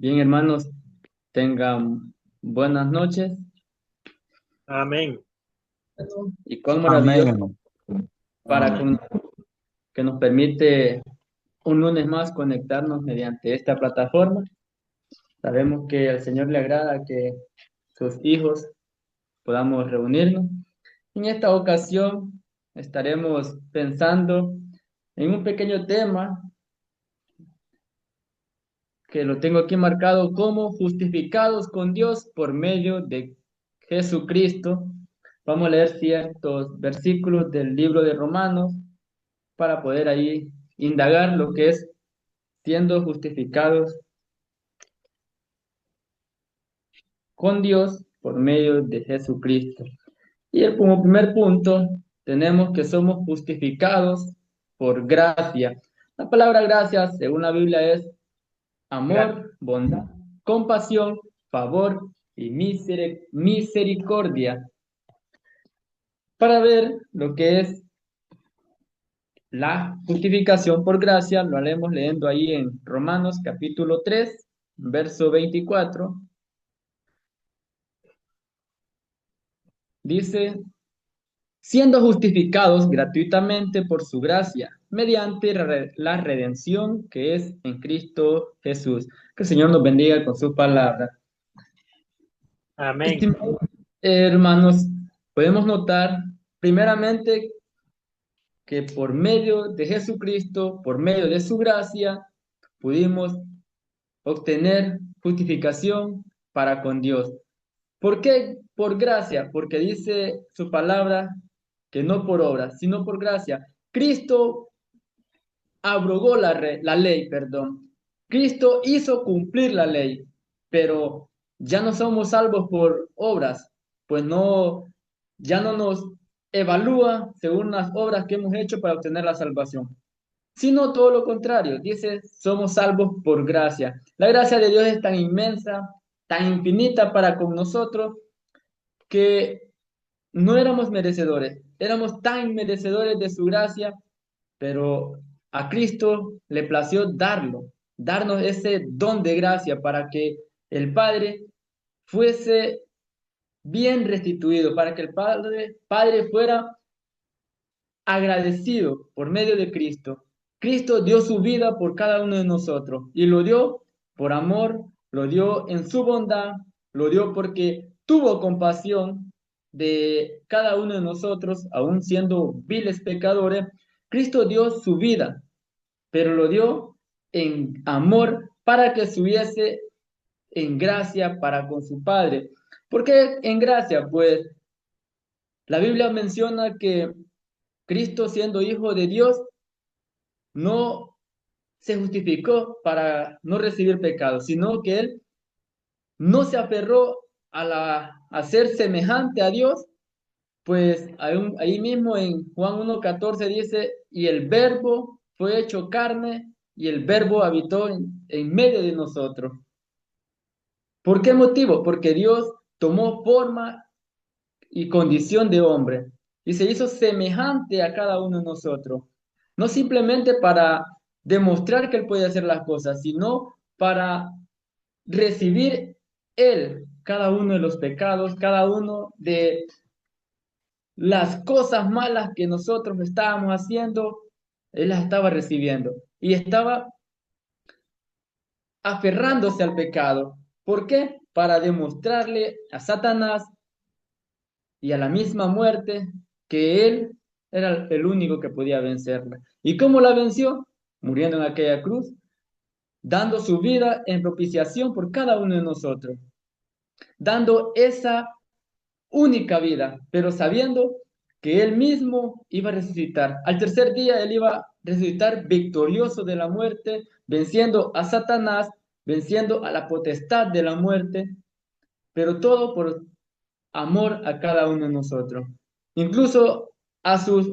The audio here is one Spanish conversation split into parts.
Bien, hermanos, tengan buenas noches Amén. y cuán maravilloso Amén. para Amén. que nos permite un lunes más conectarnos mediante esta plataforma. Sabemos que al Señor le agrada que sus hijos podamos reunirnos. En esta ocasión estaremos pensando en un pequeño tema que lo tengo aquí marcado como justificados con Dios por medio de Jesucristo. Vamos a leer ciertos versículos del libro de Romanos para poder ahí indagar lo que es siendo justificados con Dios por medio de Jesucristo. Y como primer punto tenemos que somos justificados por gracia. La palabra gracia, según la Biblia, es Gracias. amor, bondad, compasión, favor y misericordia. Para ver lo que es la justificación por gracia, lo haremos leyendo ahí en Romanos capítulo 3 verso 24. Dice, siendo justificados gratuitamente por su gracia, mediante la redención que es en Cristo Jesús. Que el Señor nos bendiga con su palabra. Amén. Estimados hermanos, podemos notar primeramente que por medio de Jesucristo, por medio de su gracia, pudimos obtener justificación para con Dios. ¿Por qué? Por gracia, porque dice su palabra que no por obra, sino por gracia. Cristo abrogó la ley, perdón. Cristo hizo cumplir la ley, pero ya no somos salvos por obras, pues no, ya no nos evalúa según las obras que hemos hecho para obtener la salvación, sino todo lo contrario. Dice, somos salvos por gracia. La gracia de Dios es tan inmensa, tan infinita para con nosotros, que no éramos merecedores, éramos tan merecedores de su gracia, pero a Cristo le plació darnos ese don de gracia para que el Padre fuese bien restituido, para que el Padre fuera agradecido por medio de Cristo. Cristo dio su vida por cada uno de nosotros y lo dio por amor, lo dio en su bondad, lo dio porque tuvo compasión de cada uno de nosotros, aun siendo viles pecadores. Cristo dio su vida, pero lo dio en amor para que subiese en gracia para con su Padre. ¿Por qué en gracia? Pues la Biblia menciona que Cristo, siendo hijo de Dios, no se justificó para no recibir pecado, sino que él no se aferró a ser semejante a Dios, pues ahí mismo en Juan 1:14 dice, y el verbo fue hecho carne y el verbo habitó en medio de nosotros. ¿Por qué motivo? Porque Dios tomó forma y condición de hombre y se hizo semejante a cada uno de nosotros. No simplemente para demostrar que Él puede hacer las cosas, sino para recibir Él cada uno de los pecados, cada uno de las cosas malas que nosotros estábamos haciendo, Él las estaba recibiendo y estaba aferrándose al pecado. ¿Por qué? Para demostrarle a Satanás y a la misma muerte que él era el único que podía vencerla. ¿Y cómo la venció? Muriendo en aquella cruz, dando su vida en propiciación por cada uno de nosotros, dando esa única vida, pero sabiendo que él mismo iba a resucitar. Al tercer día él iba a resucitar victorioso de la muerte, venciendo a Satanás, venciendo a la potestad de la muerte, pero todo por amor a cada uno de nosotros. Incluso a sus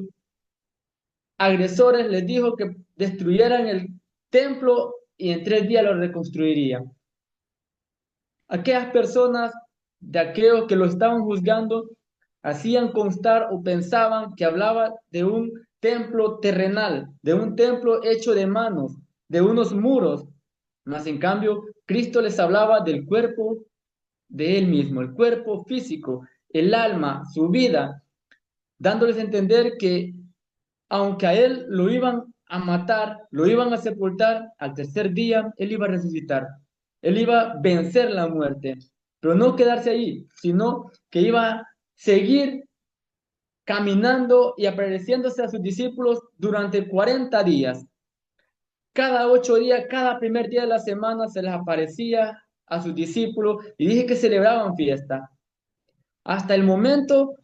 agresores les dijo que destruyeran el templo y en 3 días lo reconstruirían. Aquellas personas de aquellos que lo estaban juzgando hacían constar o pensaban que hablaba de un templo terrenal, de un templo hecho de manos, de unos muros, mas en cambio Cristo les hablaba del cuerpo de Él mismo, el cuerpo físico, el alma, su vida, dándoles a entender que aunque a Él lo iban a matar, lo iban a sepultar, al tercer día Él iba a resucitar. Él iba a vencer la muerte, pero no quedarse ahí, sino que iba a seguir caminando y apareciéndose a sus discípulos durante 40 días. Cada 8 días, cada primer día de la semana se les aparecía a sus discípulos y dije que celebraban fiesta. Hasta el momento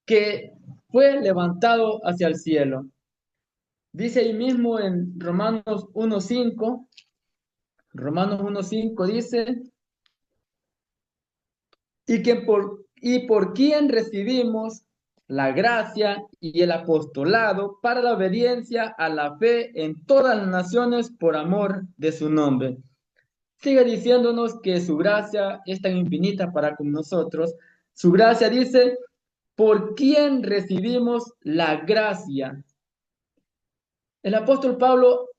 que fue levantado hacia el cielo. Dice ahí mismo en Romanos 1:5 dice, y por quién recibimos la gracia y el apostolado para la obediencia a la fe en todas las naciones por amor de su nombre. Sigue diciéndonos que su gracia es tan infinita para con nosotros. Su gracia dice, por quién recibimos la gracia. El apóstol Pablo,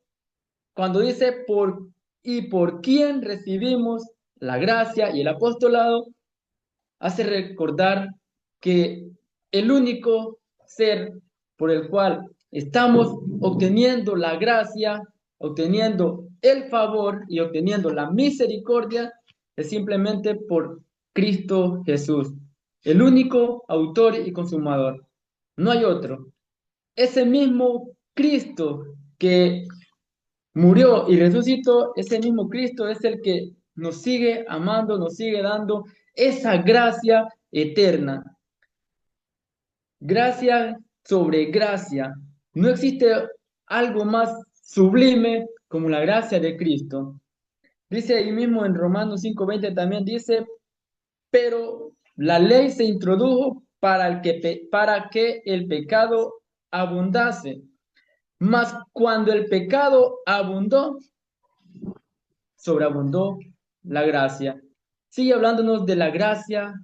cuando dice por quién recibimos la gracia y el apostolado, hace recordar que el único ser por el cual estamos obteniendo la gracia, obteniendo el favor y obteniendo la misericordia es simplemente por Cristo Jesús, el único autor y consumador. No hay otro. Ese mismo Cristo que murió y resucitó, ese mismo Cristo es el que nos sigue amando, nos sigue dando esa gracia eterna. Gracia sobre gracia. No existe algo más sublime como la gracia de Cristo. Dice ahí mismo en Romanos 5:20 también dice, pero la ley se introdujo para que el pecado abundase. Mas cuando el pecado abundó, sobreabundó la gracia. Sigue hablándonos de la gracia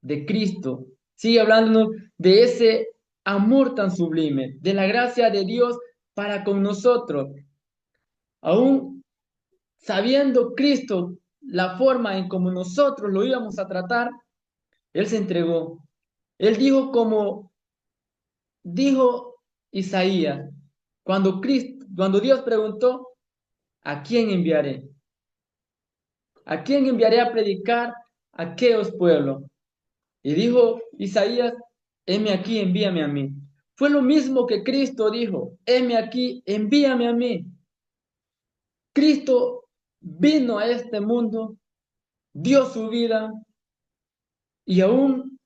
de Cristo. Sigue hablándonos de ese amor tan sublime, de la gracia de Dios para con nosotros. Aún sabiendo Cristo la forma en como nosotros lo íbamos a tratar, Él se entregó. Él dijo como dijo Isaías, cuando Dios preguntó, ¿a quién enviaré? ¿A quién enviaré a predicar a aquellos pueblos? Y dijo Isaías, heme aquí, envíame a mí. Fue lo mismo que Cristo dijo, heme aquí, envíame a mí. Cristo vino a este mundo, dio su vida y aún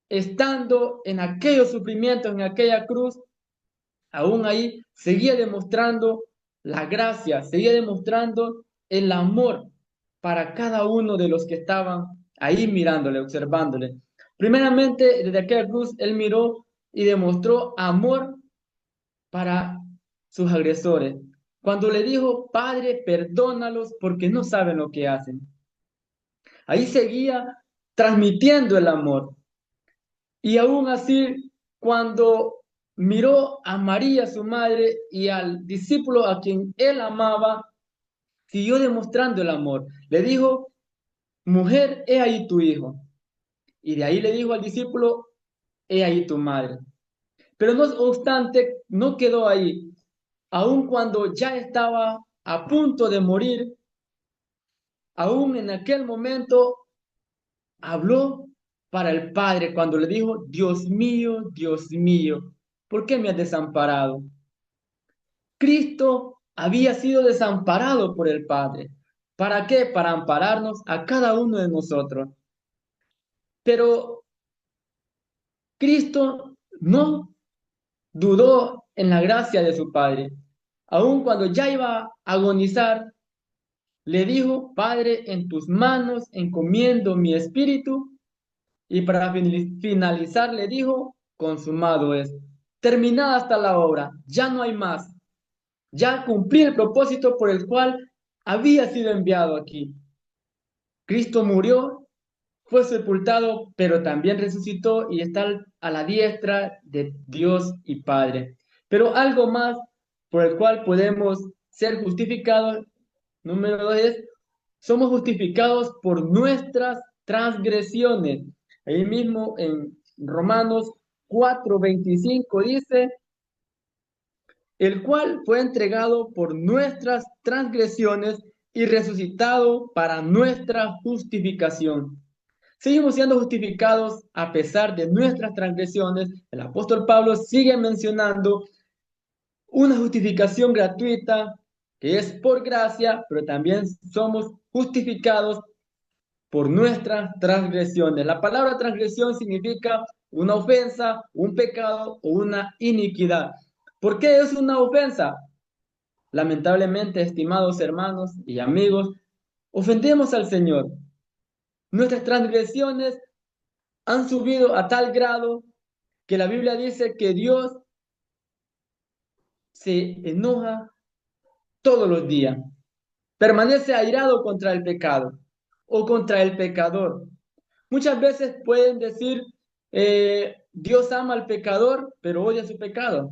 estando en aquellos sufrimientos, en aquella cruz, aún ahí seguía demostrando la gracia, seguía demostrando el amor para cada uno de los que estaban ahí mirándole, observándole. Primeramente, desde aquella cruz, él miró y demostró amor para sus agresores. Cuando le dijo, Padre, perdónalos porque no saben lo que hacen. Ahí seguía transmitiendo el amor. Y aún así, cuando miró a María, su madre, y al discípulo a quien él amaba, siguió demostrando el amor. Le dijo, mujer, he ahí tu hijo. Y de ahí le dijo al discípulo, he ahí tu madre. Pero no obstante, no quedó ahí. Aun cuando ya estaba a punto de morir, aún en aquel momento habló para el Padre cuando le dijo, Dios mío, ¿por qué me has desamparado? Cristo había sido desamparado por el Padre. ¿Para qué? Para ampararnos a cada uno de nosotros. Pero Cristo no dudó en la gracia de su Padre. Aun cuando ya iba a agonizar, le dijo, Padre, en tus manos encomiendo mi espíritu. Y para finalizar le dijo, consumado es. Terminada hasta la obra, ya no hay más. Ya cumplí el propósito por el cual había sido enviado aquí. Cristo murió, fue sepultado, pero también resucitó y está a la diestra de Dios y Padre. Pero algo más por el cual podemos ser justificados, número 2 es Somos justificados por nuestras transgresiones. Ahí mismo en Romanos 4:25 dice, el cual fue entregado por nuestras transgresiones y resucitado para nuestra justificación. Seguimos siendo justificados a pesar de nuestras transgresiones. El apóstol Pablo sigue mencionando una justificación gratuita que es por gracia, pero también somos justificados por nuestras transgresiones. La palabra transgresión significa una ofensa, un pecado o una iniquidad. ¿Por qué es una ofensa? Lamentablemente, estimados hermanos y amigos, ofendemos al Señor. Nuestras transgresiones han subido a tal grado que la Biblia dice que Dios se enoja todos los días. Permanece airado contra el pecado o contra el pecador. Muchas veces pueden decir, Dios ama al pecador, pero odia su pecado.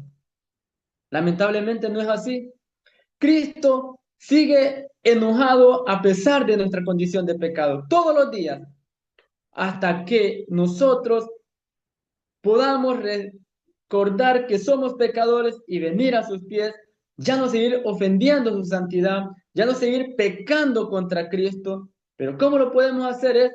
Lamentablemente no es así. Cristo sigue enojado a pesar de nuestra condición de pecado, todos los días, hasta que nosotros podamos recordar que somos pecadores y venir a sus pies, ya no seguir ofendiendo su santidad, ya no seguir pecando contra Cristo. Pero ¿cómo lo podemos hacer? Es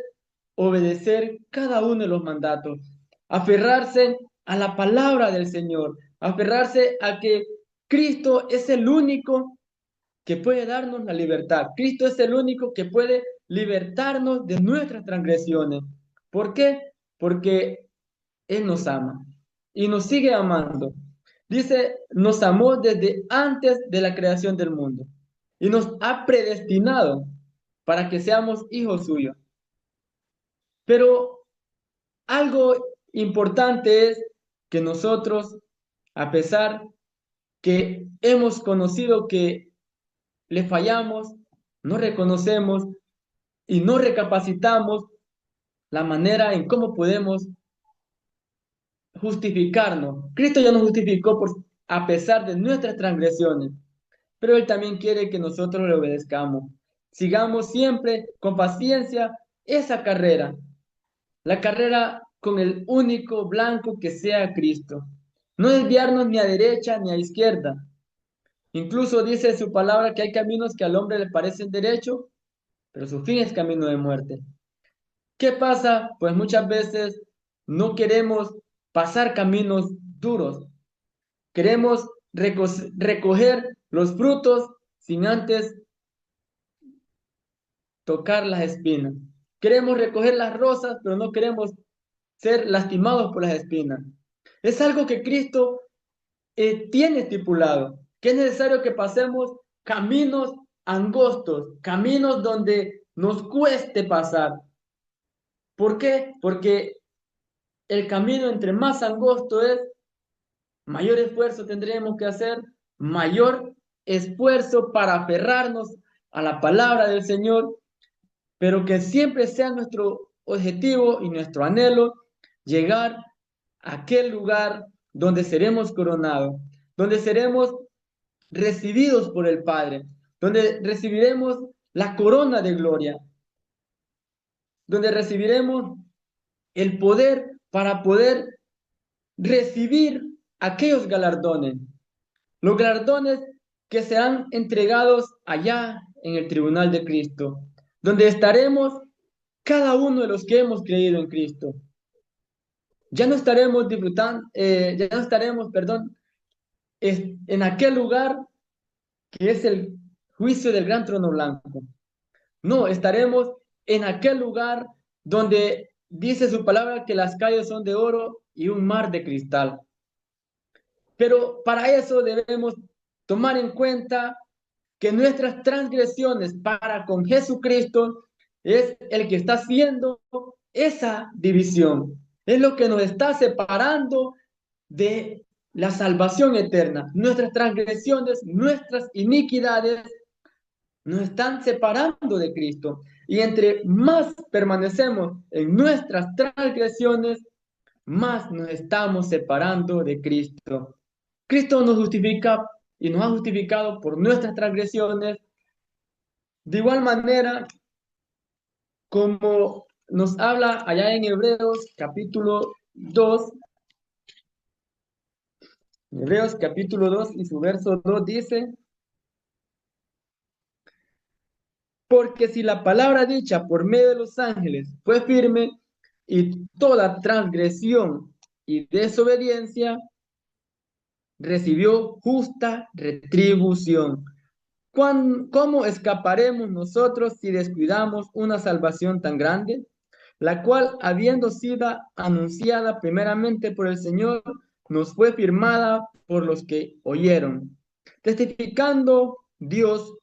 obedecer cada uno de los mandatos, aferrarse a la palabra del Señor, aferrarse a que Cristo es el único que puede darnos la libertad. Cristo es el único que puede libertarnos de nuestras transgresiones. ¿Por qué? Porque Él nos ama y nos sigue amando. Dice, nos amó desde antes de la creación del mundo y nos ha predestinado para que seamos hijos suyos. Pero algo importante es que nosotros, a pesar que hemos conocido que le fallamos, no reconocemos y no recapacitamos la manera en cómo podemos justificarnos. Cristo ya nos justificó a pesar de nuestras transgresiones, pero Él también quiere que nosotros le obedezcamos. Sigamos siempre con paciencia esa carrera, la carrera con el único blanco que sea Cristo. No desviarnos ni a derecha ni a izquierda. Incluso dice su palabra que hay caminos que al hombre le parecen derechos, pero su fin es camino de muerte. ¿Qué pasa? Pues muchas veces no queremos pasar caminos duros. Queremos recoger los frutos sin antes tocar las espinas. Queremos recoger las rosas, pero no queremos ser lastimados por las espinas. Es algo que Cristo tiene estipulado, que es necesario que pasemos caminos angostos, caminos donde nos cueste pasar. ¿Por qué? Porque el camino entre más angosto es, mayor esfuerzo tendremos que hacer, mayor esfuerzo para aferrarnos a la palabra del Señor, pero que siempre sea nuestro objetivo y nuestro anhelo llegar a aquel lugar donde seremos coronados, donde seremos recibidos por el Padre, donde recibiremos la corona de gloria, donde recibiremos el poder para poder recibir aquellos galardones, los galardones que serán entregados allá en el tribunal de Cristo, donde estaremos cada uno de los que hemos creído en Cristo. Ya no estaremos disfrutando, ya no estaremos, perdón, en aquel lugar que es el juicio del gran trono blanco. No, estaremos en aquel lugar donde dice su palabra que las calles son de oro y un mar de cristal. Pero para eso debemos tomar en cuenta que nuestras transgresiones para con Jesucristo es el que está haciendo esa división. Es lo que nos está separando de la salvación eterna. Nuestras transgresiones, nuestras iniquidades nos están separando de Cristo. Y entre más permanecemos en nuestras transgresiones, más nos estamos separando de Cristo. Cristo nos justifica y nos ha justificado por nuestras transgresiones. De igual manera, como nos habla allá en Hebreos capítulo 2, Hebreos capítulo 2 y su verso 2 dice, porque si la palabra dicha por medio de los ángeles fue firme y toda transgresión y desobediencia recibió justa retribución. ¿Cómo escaparemos nosotros si descuidamos una salvación tan grande, la cual, habiendo sido anunciada primeramente por el Señor, nos fue firmada por los que oyeron, testificando Dios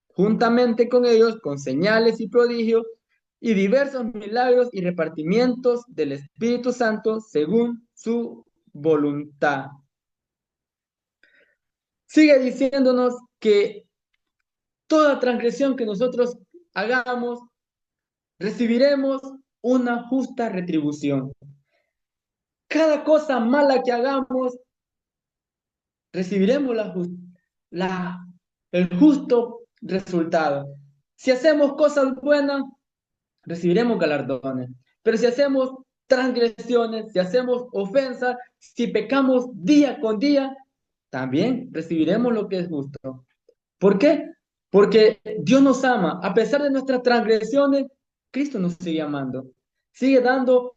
juntamente con ellos con señales y prodigios y diversos milagros y repartimientos del Espíritu Santo según su voluntad? Sigue diciéndonos que toda transgresión que nosotros hagamos, recibiremos una justa retribución. Cada cosa mala que hagamos, recibiremos el justo resultado. Si hacemos cosas buenas, recibiremos galardones. Pero si hacemos transgresiones, si hacemos ofensas, si pecamos día con día, también recibiremos lo que es justo. ¿Por qué? Porque Dios nos ama. A pesar de nuestras transgresiones, Cristo nos sigue amando. Sigue dando,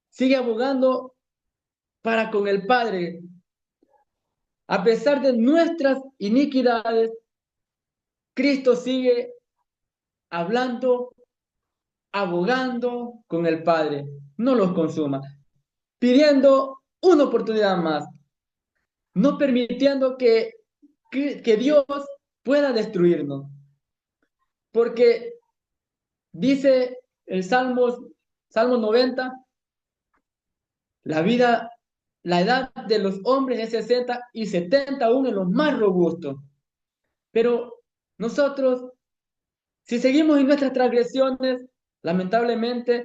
sigue abogando para con el Padre. A pesar de nuestras iniquidades, Cristo sigue hablando, abogando con el Padre. No los consuma, pidiendo una oportunidad más, no permitiendo que Dios pueda destruirnos. Porque dice el Salmo 90, la vida, la edad de los hombres es 60 y 70 aún en los más robustos. Pero nosotros, si seguimos en nuestras transgresiones, lamentablemente,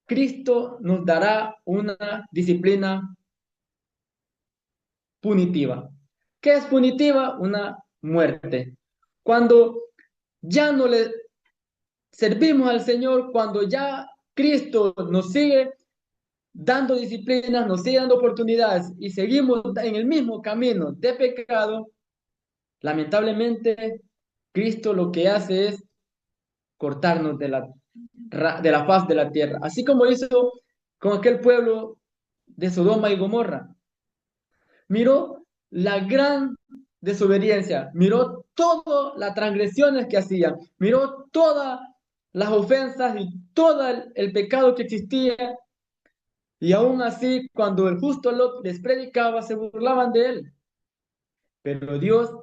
Cristo nos dará una disciplina punitiva. ¿Qué es punitiva? Una muerte. Cuando ya no le servimos al Señor, cuando ya Cristo nos sigue dando disciplinas, nos sigue dando oportunidades y seguimos en el mismo camino de pecado, lamentablemente Cristo lo que hace es cortarnos de la faz de la tierra, así como hizo con aquel pueblo de Sodoma y Gomorra. Miró la gran desobediencia, miró todas las transgresiones que hacían, miró todas las ofensas y todo el pecado que existía. Y aún así, cuando el justo Lot les predicaba, se burlaban de él. Pero Dios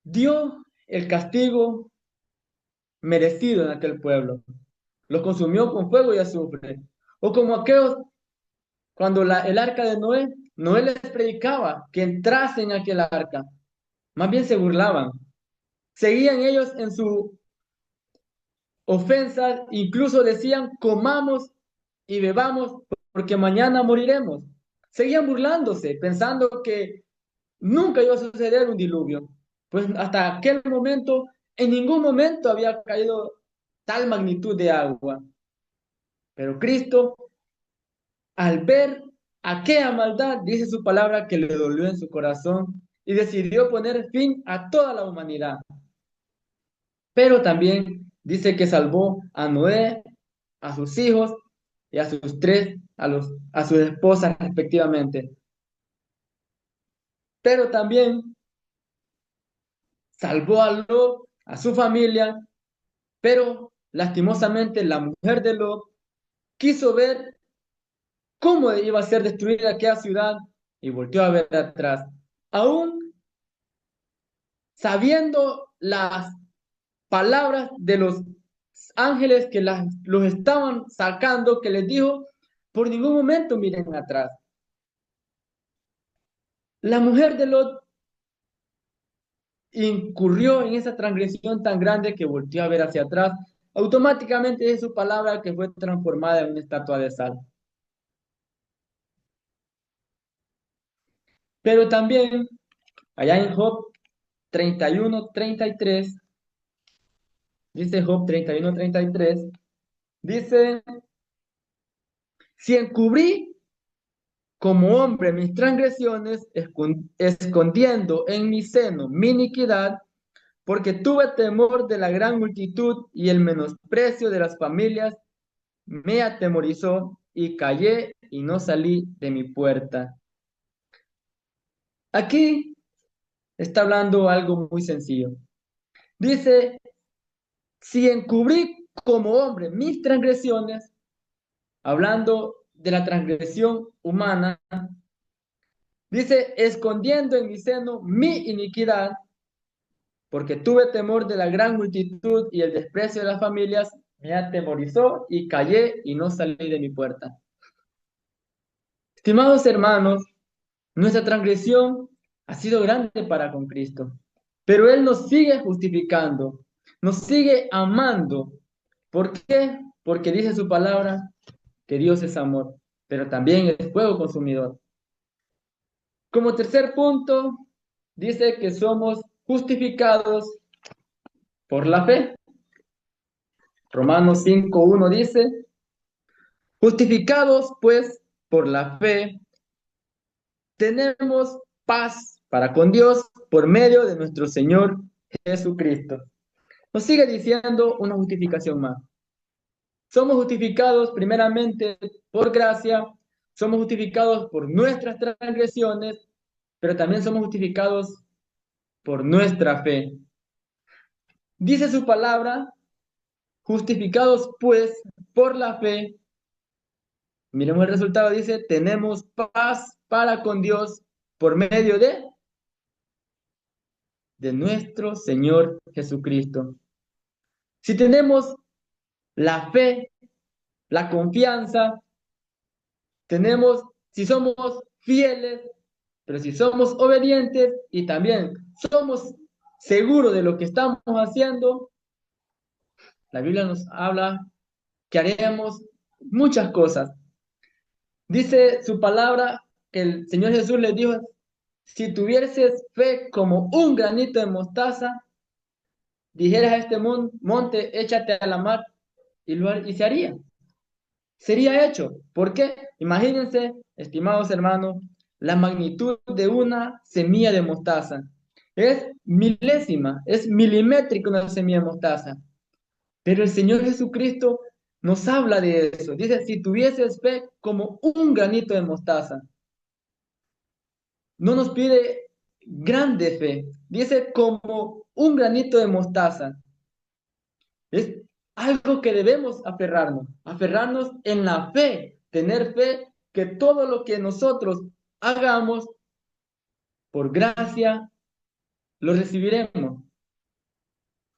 dio el castigo merecido en aquel pueblo. Los consumió con fuego y azufre. O como aquellos, cuando el arca de Noé, Noé les predicaba que entrasen en aquel arca. Más bien se burlaban. Seguían ellos en su ofensa, incluso decían, comamos y bebamos porque mañana moriremos. Seguían burlándose, pensando que nunca iba a suceder un diluvio. Pues hasta aquel momento, en ningún momento había caído tal magnitud de agua. Pero Cristo, al ver aquella maldad, dice su palabra que le dolió en su corazón y decidió poner fin a toda la humanidad. Pero también dice que salvó a Noé, a sus hijos y a sus a sus esposas respectivamente. Pero también salvó a Lot, a su familia, pero lastimosamente la mujer de Lot quiso ver cómo iba a ser destruida aquella ciudad y volteó a ver atrás. Aún sabiendo las palabras de los ángeles que los estaban sacando, que les dijo, por ningún momento miren atrás. La mujer de Lot incurrió en esa transgresión tan grande que volteó a ver hacia atrás. Automáticamente es su palabra que fue transformada en una estatua de sal. Pero también, allá en Job 31, 33, Dice Job 31:33. Dice, si encubrí como hombre mis transgresiones, escondiendo en mi seno mi iniquidad, porque tuve temor de la gran multitud y el menosprecio de las familias me atemorizó y callé y no salí de mi puerta. Aquí está hablando algo muy sencillo. Dice, si encubrí como hombre mis transgresiones, hablando de la transgresión humana, dice, escondiendo en mi seno mi iniquidad, porque tuve temor de la gran multitud y el desprecio de las familias, me atemorizó y callé y no salí de mi puerta. Estimados hermanos, nuestra transgresión ha sido grande para con Cristo, pero Él nos sigue justificando, nos sigue amando. ¿Por qué? Porque dice su palabra que Dios es amor, pero también es fuego consumidor. Como tercer punto, dice que somos justificados por la fe. Romanos 5:1 dice, justificados pues por la fe, tenemos paz para con Dios por medio de nuestro Señor Jesucristo. Nos sigue diciendo una justificación más. Somos justificados primeramente por gracia, somos justificados por nuestras transgresiones, pero también somos justificados por nuestra fe. Dice su palabra, justificados pues por la fe. Miremos el resultado, dice, tenemos paz para con Dios por medio de nuestro Señor Jesucristo. Si tenemos la fe, la confianza, tenemos, si somos fieles, pero si somos obedientes y también somos seguros de lo que estamos haciendo, la Biblia nos habla que haremos muchas cosas. Dice su palabra que el Señor Jesús les dijo, si tuvieses fe como un granito de mostaza, dijeras a este monte, échate a la mar, y se haría. Sería hecho. ¿Por qué? Imagínense, estimados hermanos, la magnitud de una semilla de mostaza. Es milésima, es milimétrica una semilla de mostaza. Pero el Señor Jesucristo nos habla de eso. Dice, si tuvieses fe como un granito de mostaza. No nos pide grande fe. Dice como un granito de mostaza. Es algo que debemos aferrarnos en la fe, tener fe que todo lo que nosotros hagamos por gracia lo recibiremos.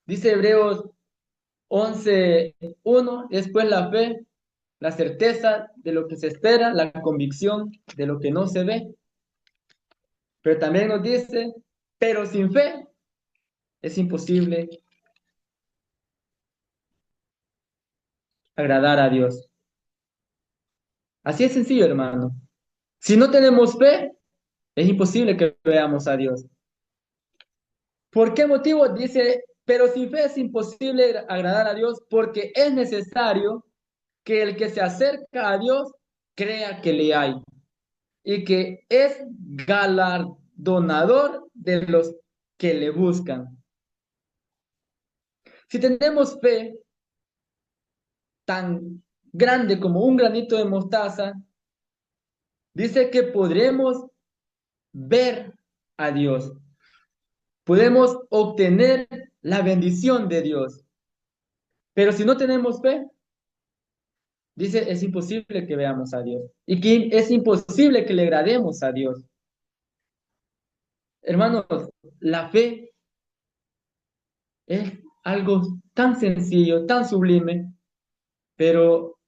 Dice Hebreos 11:1, después la fe, la certeza de lo que se espera, la convicción de lo que no se ve. Pero también nos dice, pero sin fe es imposible agradar a Dios. Así es sencillo, hermano. Si no tenemos fe, es imposible que veamos a Dios. ¿Por qué motivo? Dice, pero sin fe es imposible agradar a Dios porque es necesario que el que se acerca a Dios crea que le hay y que es galardonador de los que le buscan. Si tenemos fe tan grande como un granito de mostaza, dice que podremos ver a Dios. Podemos obtener la bendición de Dios. Pero si no tenemos fe, dice, es imposible que veamos a Dios. Y que es imposible que le agrademos a Dios. Hermanos, la fe es algo tan sencillo, tan sublime, pero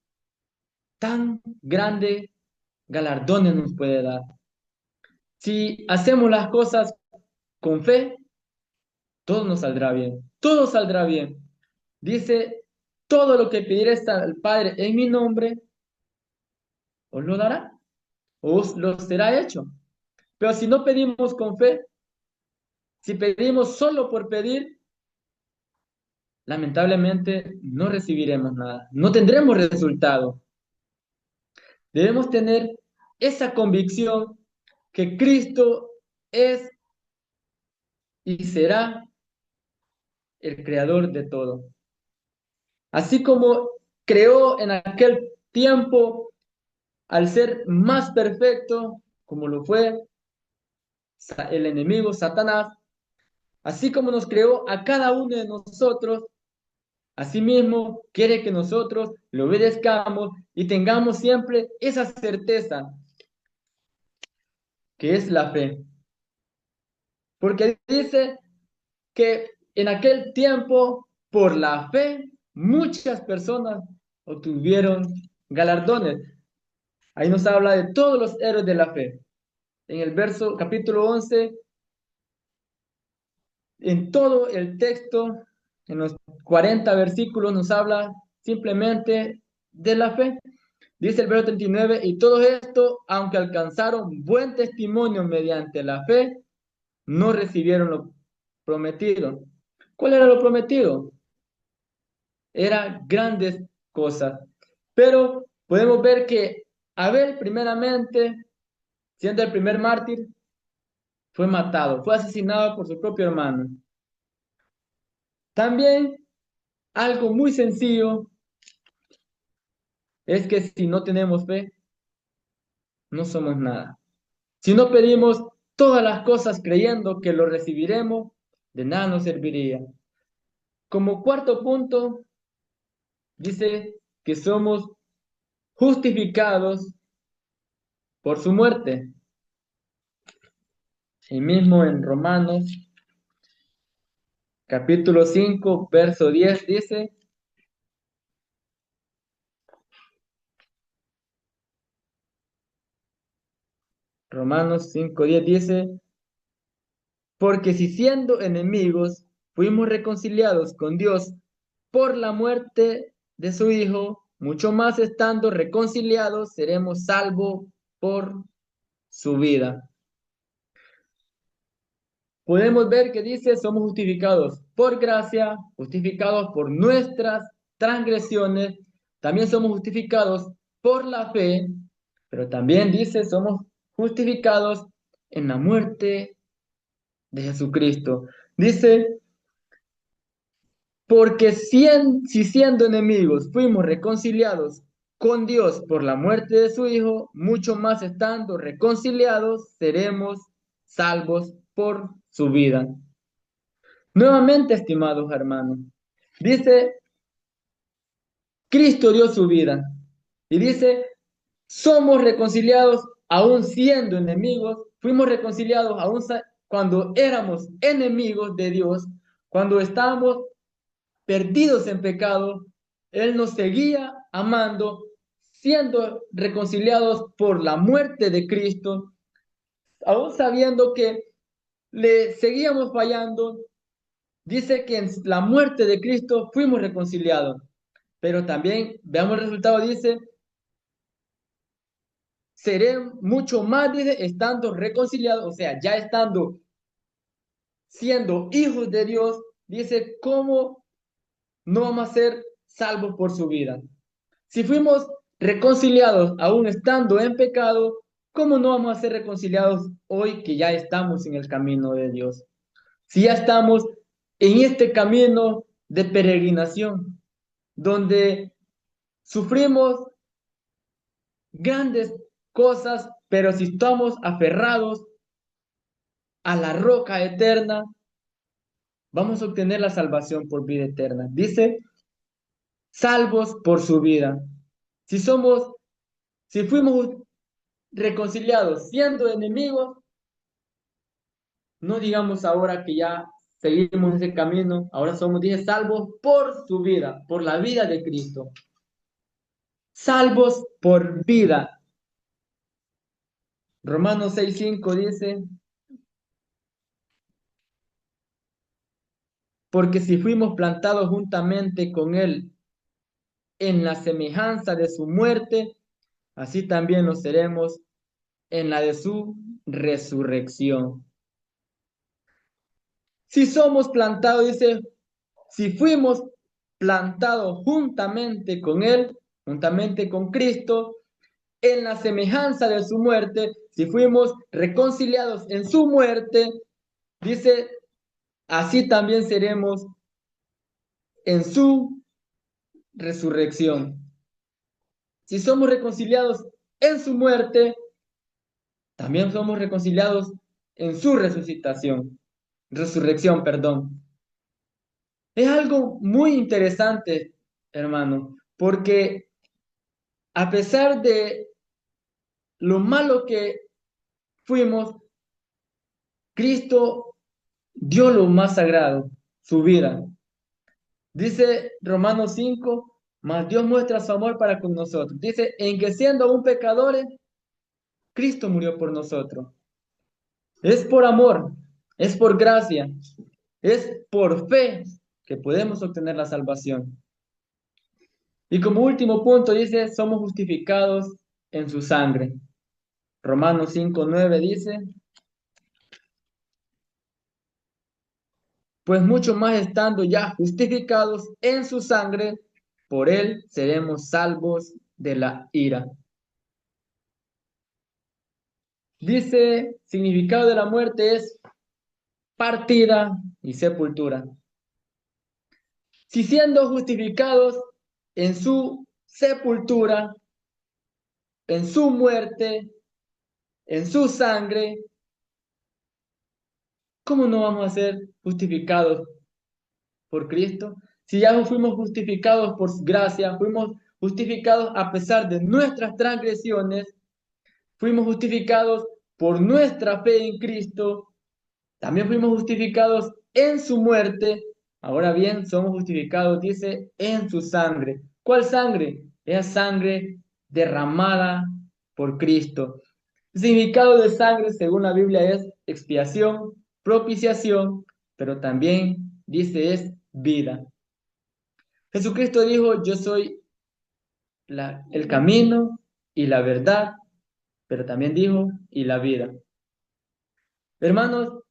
tan grande galardones nos puede dar. Si hacemos las cosas con fe, todo nos saldrá bien. Todo saldrá bien. Dice, todo lo que pidierais al Padre en mi nombre, os lo dará, os lo será hecho. Pero si no pedimos con fe, si pedimos solo por pedir, lamentablemente no recibiremos nada, no tendremos resultado. Debemos tener esa convicción que Cristo es y será el creador de todo. Así como creó en aquel tiempo al ser más perfecto, como lo fue el enemigo Satanás, así como nos creó a cada uno de nosotros, asimismo quiere que nosotros le obedezcamos y tengamos siempre esa certeza que es la fe. Porque dice que en aquel tiempo, por la fe, muchas personas obtuvieron galardones. Ahí nos habla de todos los héroes de la fe. En el verso, capítulo 11, en todo el texto, en los 40 versículos, nos habla simplemente de la fe. Dice el verso 39, y todo esto, aunque alcanzaron buen testimonio mediante la fe, no recibieron lo prometido. ¿Cuál era lo prometido? Eran grandes cosas. Pero podemos ver que Abel, primeramente, siendo el primer mártir, fue matado, fue asesinado por su propio hermano. También algo muy sencillo es que si no tenemos fe, no somos nada. Si no pedimos todas las cosas creyendo que lo recibiremos, de nada nos serviría. Como cuarto punto, dice que somos justificados por su muerte. Y mismo en Romanos capítulo 5 verso 10 dice, Romanos 5:10 dice, porque si siendo enemigos fuimos reconciliados con Dios por la muerte de su Hijo, mucho más estando reconciliados seremos salvos por su vida. Podemos ver que dice, somos justificados por gracia, justificados por nuestras transgresiones, también somos justificados por la fe, pero también dice, somos justificados en la muerte de Jesucristo. Dice, porque si siendo enemigos fuimos reconciliados con Dios por la muerte de su Hijo, mucho más estando reconciliados seremos salvos por su vida. Nuevamente, estimados hermanos, dice, Cristo dio su vida y dice, somos reconciliados aún siendo enemigos, fuimos reconciliados aún cuando éramos enemigos de Dios, cuando estábamos perdidos en pecado, Él nos seguía amando, siendo reconciliados por la muerte de Cristo, aún sabiendo que le seguíamos fallando. Dice que en la muerte de Cristo fuimos reconciliados, pero también veamos el resultado, dice, seré mucho más, dice, estando reconciliados, o sea, ya estando siendo hijos de Dios, dice, ¿cómo no vamos a ser salvos por su vida? Si fuimos reconciliados aún estando en pecado, ¿cómo no vamos a ser reconciliados hoy que ya estamos en el camino de Dios? Si ya estamos en este camino de peregrinación, donde sufrimos grandes cosas, pero si estamos aferrados a la roca eterna, vamos a obtener la salvación por vida eterna. Dice, salvos por su vida. Si somos, si fuimos reconciliados siendo enemigos, no digamos ahora que ya seguimos ese camino, ahora somos, dije, salvos por su vida, por la vida de Cristo. Salvos por vida. Romanos 6:5 dice, porque si fuimos plantados juntamente con Él en la semejanza de su muerte, así también lo seremos en la de su resurrección. Si somos plantados, dice, si fuimos plantados juntamente con Él, juntamente con Cristo, en la semejanza de su muerte, si fuimos reconciliados en su muerte, dice, así también seremos en su resurrección. Si somos reconciliados en su muerte, también somos reconciliados en su resurrección, perdón. Es algo muy interesante, hermano, porque a pesar de lo malo que fuimos, Cristo dio lo más sagrado, su vida. Dice Romanos 5, mas Dios muestra su amor para con nosotros. Dice, en que siendo aún pecadores, Cristo murió por nosotros. Es por amor, es por gracia, es por fe que podemos obtener la salvación. Y como último punto dice, somos justificados en su sangre. Romanos 5:9 dice, pues mucho más estando ya justificados en su sangre, por él seremos salvos de la ira. Dice, significado de la muerte es partida y sepultura. Si siendo justificados en su sepultura, en su muerte, en su sangre, ¿cómo no vamos a ser justificados por Cristo? Si ya fuimos justificados por gracia, fuimos justificados a pesar de nuestras transgresiones, fuimos justificados por nuestra fe en Cristo, también fuimos justificados en su muerte. Ahora bien, somos justificados, dice, en su sangre. ¿Cuál sangre? Esa sangre derramada por Cristo. El significado de sangre, según la Biblia, es expiación, propiciación, pero también dice es vida. Jesucristo dijo, yo soy el camino y la verdad, pero también dijo, y la vida. Hermanos,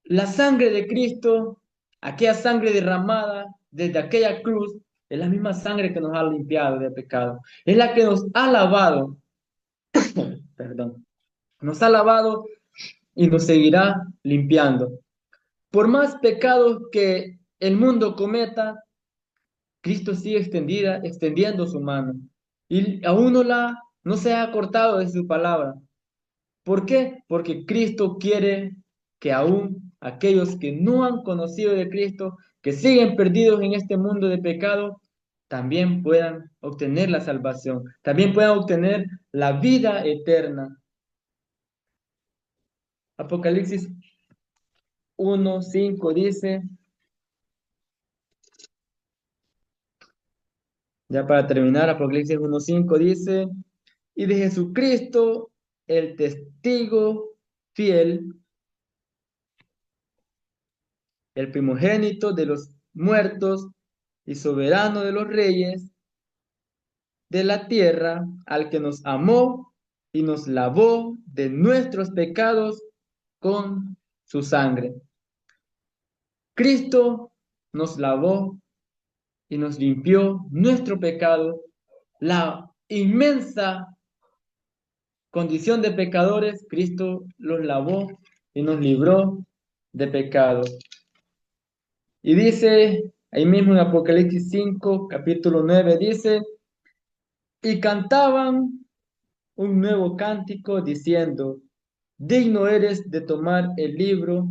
la sangre de Cristo, aquella sangre derramada desde aquella cruz, es la misma sangre que nos ha limpiado de pecado. Es la que nos ha lavado, perdón, nos ha lavado y nos seguirá limpiando. Por más pecados que el mundo cometa, Cristo sigue extendiendo su mano y aún no se ha cortado de su palabra. ¿Por qué? Porque Cristo quiere que aún aquellos que no han conocido de Cristo, que siguen perdidos en este mundo de pecado, también puedan obtener la salvación, también puedan obtener la vida eterna. Apocalipsis 1:5 dice, ya para terminar, Apocalipsis 1:5 dice, y de Jesucristo, el testigo fiel, el primogénito de los muertos y soberano de los reyes de la tierra, al que nos amó y nos lavó de nuestros pecados con su sangre. Cristo nos lavó y nos limpió nuestro pecado, la inmensa condición de pecadores, Cristo los lavó y nos libró de pecado. Y dice, ahí mismo en Apocalipsis 5, capítulo 9, dice, y cantaban un nuevo cántico diciendo, digno eres de tomar el libro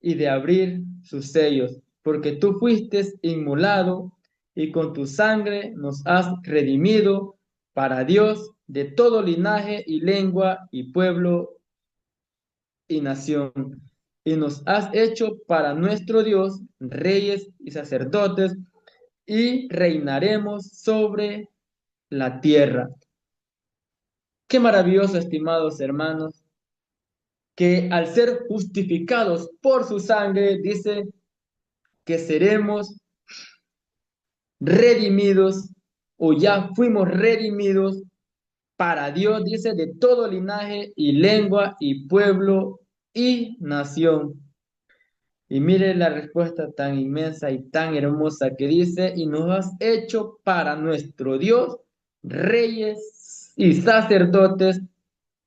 y de abrir sus sellos, porque tú fuiste inmolado y con tu sangre nos has redimido para Dios de todo linaje y lengua y pueblo y nación. Y nos has hecho para nuestro Dios reyes y sacerdotes y reinaremos sobre la tierra. Qué maravilloso, estimados hermanos, que al ser justificados por su sangre, dice que seremos redimidos o ya fuimos redimidos para Dios, dice, de todo linaje y lengua y pueblo y nación. Y mire la respuesta tan inmensa y tan hermosa que dice, y nos has hecho para nuestro Dios reyes y sacerdotes,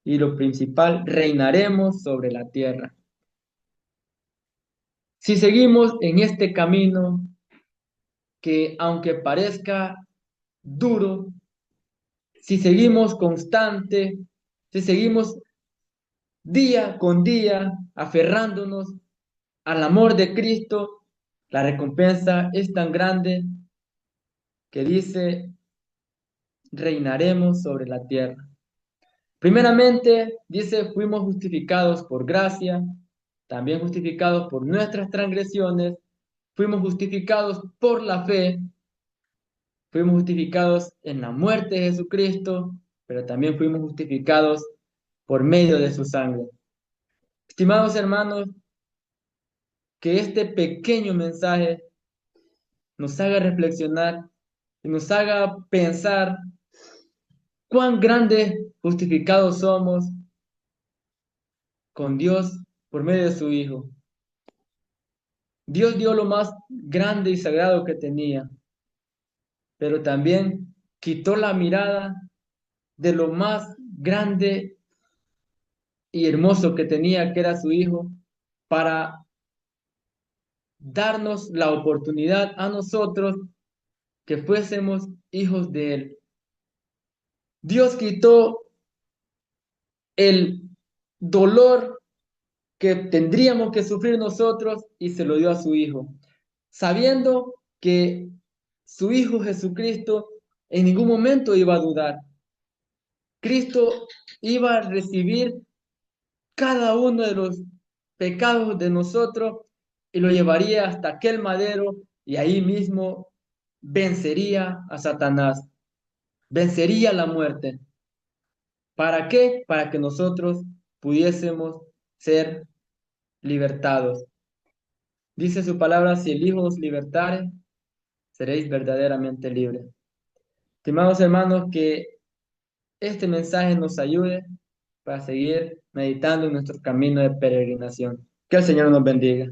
y lo principal, reinaremos sobre la tierra. Si seguimos en este camino que aunque parezca duro, si seguimos constante, si seguimos día con día aferrándonos al amor de Cristo, la recompensa es tan grande que dice, reinaremos sobre la tierra. Primeramente, dice, fuimos justificados por gracia, también justificados por nuestras transgresiones, fuimos justificados por la fe, fuimos justificados en la muerte de Jesucristo, pero también fuimos justificados por medio de su sangre. Estimados hermanos, que este pequeño mensaje nos haga reflexionar y nos haga pensar cuán grandes justificados somos con Dios por medio de su Hijo. Dios dio lo más grande y sagrado que tenía, pero también quitó la mirada de lo más grande y hermoso que tenía, que era su Hijo, para darnos la oportunidad a nosotros que fuésemos hijos de Él. Dios quitó el dolor que tendríamos que sufrir nosotros y se lo dio a su Hijo, sabiendo que su Hijo Jesucristo en ningún momento iba a dudar. Cristo iba a recibir cada uno de los pecados de nosotros y lo llevaría hasta aquel madero y ahí mismo vencería a Satanás, vencería la muerte. ¿Para qué? Para que nosotros pudiésemos ser libertados. Dice su palabra, si el Hijo os libertare, seréis verdaderamente libres. Estimados hermanos, que este mensaje nos ayude para seguir meditando en nuestro camino de peregrinación. Que el Señor nos bendiga.